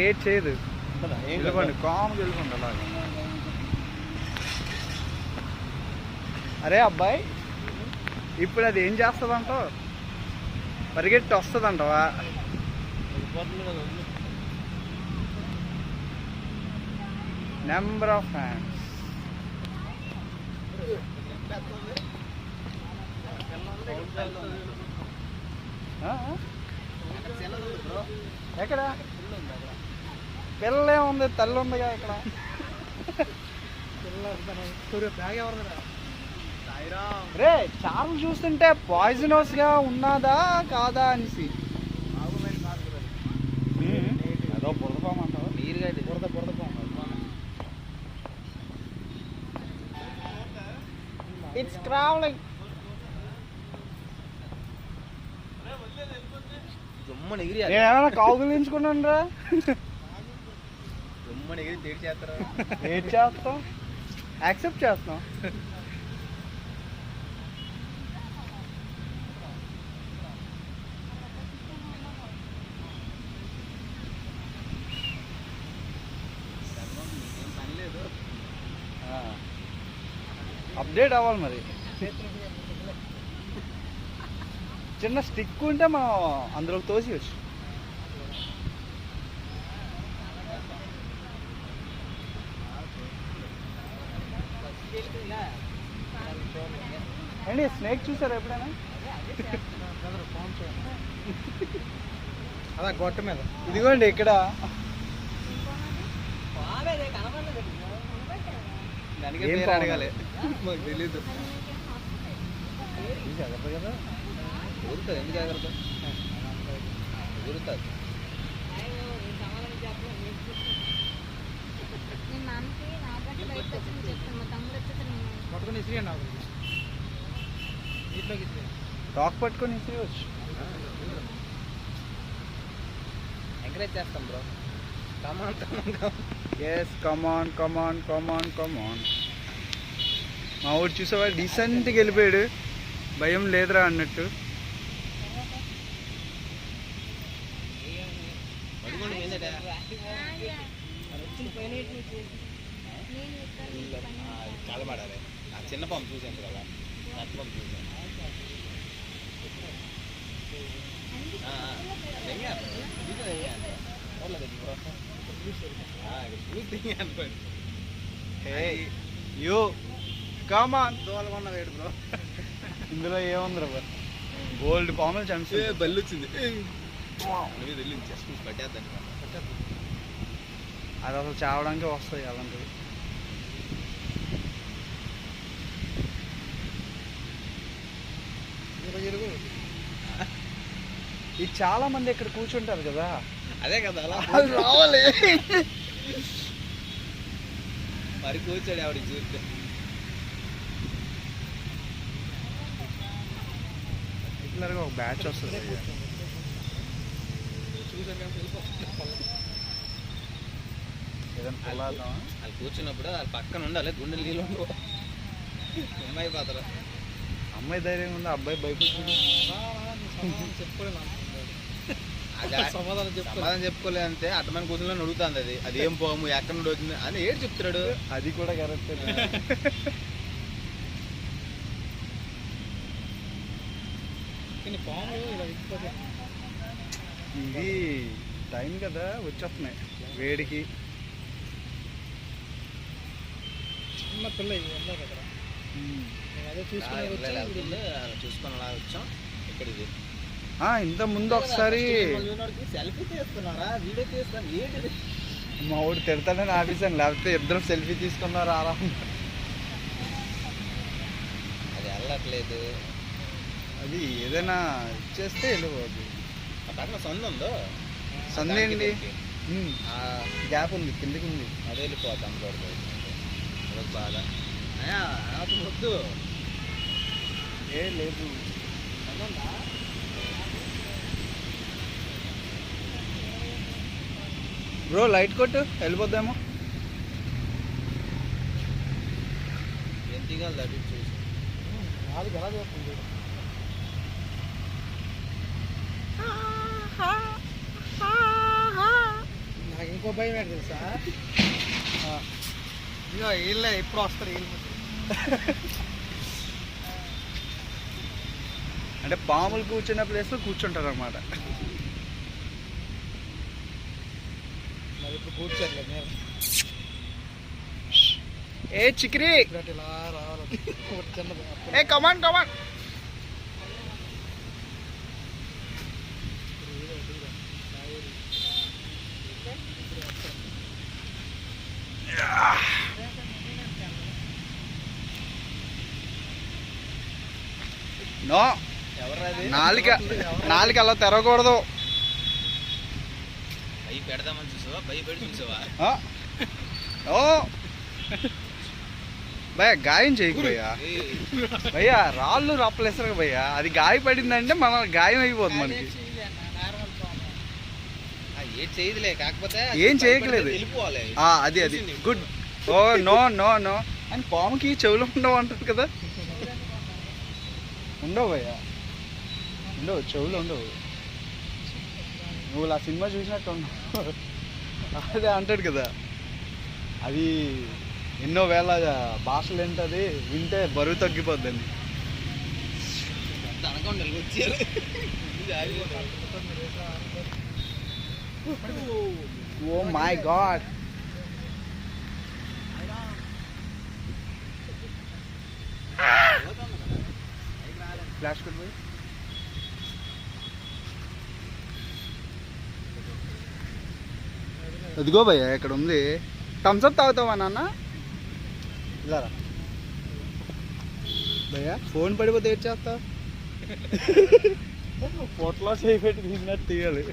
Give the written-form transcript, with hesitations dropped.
Wait చేయదు. వెళ్ళిపోండి, కామ్గా వెళ్ళిపోండి అలాగే. అరే అబ్బాయి, ఇప్పుడు అది ఏం చేస్తుందంటావు? పరిగెట్టి వస్తుందంటవా? Number of fans. ఎక్కడ పిల్ల ఏముంది? తల్లి ఉందిగా ఇక్కడ. రే చార్లు చూస్తుంటే పాయిజనస్ గా ఉన్నదా కాదా అనేసి. అదో బురదపోమంటావు? నీరుగా బురదపోమ. ఇట్స్ క్రావలింగ్. ఏమైనా కావులించుకున్నాను రా. ఏడ్ చేస్తాం, యాక్సెప్ట్ చేస్తాం. అప్డేట్ అవ్వాలి మరి. చిన్న స్టిక్ ఉంటే మనం అందులో తోసివచ్చు. అండి స్నేక్ చూసారా ఎప్పుడైనా? అలా గొట్ట మీద ఇదిగోండి ఇక్కడ. అడగాలి, మాకు తెలీదు. కదా ఊరుతుంది, ఎందుకు ఎగరదు? ఊరుతుంది. టాక్ పట్టుకొని ఇసిరేవచ్చు. ఎంకరేజ్ చేస్తాం బ్రో. ఎస్ కమాన్ కమాన్ కమాన్ కమాన్. మా ఊరు చూసేవా డీసెంట్గా వెళ్ళిపోయాడు, భయం లేదురా అన్నట్టు. చిన్న పంపు చూసాను కదా, పంపు చూసాను. ఇందులో ఏముంది రా? గోల్డ్ పాములు ఛాన్స్. బల్లి వచ్చింది, అది అసలు చావడానికి వస్తాయి అలాంటివి. ఇది చాలా మంది ఇక్కడ కూర్చుంటారు కదా. అదే కదా అలా రావాలి. మరి కూర్చోడు ఆవిడ చూస్తే. రెగ్యులర్గా ఒక బ్యాచ్ వస్తుంది. వాళ్ళు కూర్చున్నప్పుడు వాళ్ళ పక్కన ఉండాలి, గుండెలు నీళ్ళు ఉండవు. ఏమైపోతారు? అమ్మాయి ధైర్యం ఉంది, అబ్బాయి భయపడుతుంది. సమాధానం చెప్పుకోలేదు అంటే అట్టమని కూర్చుని అడుగుతుంది. అది అదేం పోము, ఎక్కడ నుండి వచ్చింది అని ఏడు చెప్తున్నాడు. అది కూడా కరెక్ట్. ఇది టైం కదా, వచ్చేస్తున్నాయి వేడికి. చిన్న పిల్ల చూసుకొని అలా వచ్చాం. ఇక్కడ ఇది ఇంత ముందు ఒకసారి సెల్ఫీ తీస్తున్నారా, వీడియో తీస్తాను ఏంటి మా ఊడు తిడతాడని ఆఫీసాను, లేకపోతే ఇద్దరు సెల్ఫీ తీసుకున్నారు ఆరా. అది వెళ్ళట్లేదు. అది ఏదైనా ఇచ్చేస్తే వెళ్ళిపోదు. పక్కన సందు ఉందో, సందు ఏంటి? గ్యాప్ ఉంది, కిందకి ఉంది, అదే వెళ్ళిపోతాం. బాగా వద్దు, ఏ లేదు. బ్రో లైట్ కొట్టు, వెళ్ళిపోద్దామో. ఏం దిగాలి అది చూసి అది ఎలా చేస్తుంది. నాకేం ఇంకో భయం ఏంటి తెలుసా, ఇగో వీళ్ళే ఎప్పుడు వస్తారు వీళ్ళు. అంటే పాములు కూర్చున్న ప్లేస్లో కూర్చుంటారు అన్నమాట. మరి ఇప్పుడు కూర్చోట్లేదు నేను. ఏ చిక్రీ, ఇలా రావాలి చిన్నది. ఏ కమాన్ కమాన్. నో, నాలుక అలా తెరవకూడదు. భయ పెడదామని చూసావా, భయపడి చూసావా? ఓ భయ్యా, గాయం చేయకు భయ్యా. భయ్యా రాళ్ళు రప్పలేస్తారు భయ్యా, అది గాయపడిందంటే మన గాయం అయిపోతుంది మనకి. ఏం చేయదులే, కాకపోతే ఏం చేయట్లేదు. వెళ్ళిపోవాలి. అది అది good. Oh no no no అని పాముకి చెవులు ఉండవు అంటారు కదా. ఉండవు భయ్యా, ఉండవు, చెవులు ఉండవు. నువ్వు ఆ సినిమా చూసినట్టు ఉండవు. అదే అంటాడు కదా, అది ఎన్నో వేల భాషలు ఏంటది, వింటే బరువు తగ్గిపోద్దని. Oh my god. ఫ్లాష్ కొట్టు. అదిగో భయ్యా ఇక్కడ ఉంది. థమ్స్అప్ తాగుతావా నాన్న? ఇలా రా భయ్యా, ఫోన్ పడిపోతే ఏడ్ చేస్తా. పొట్లో చేయి పెట్టి తీసినట్టు తీయాలి.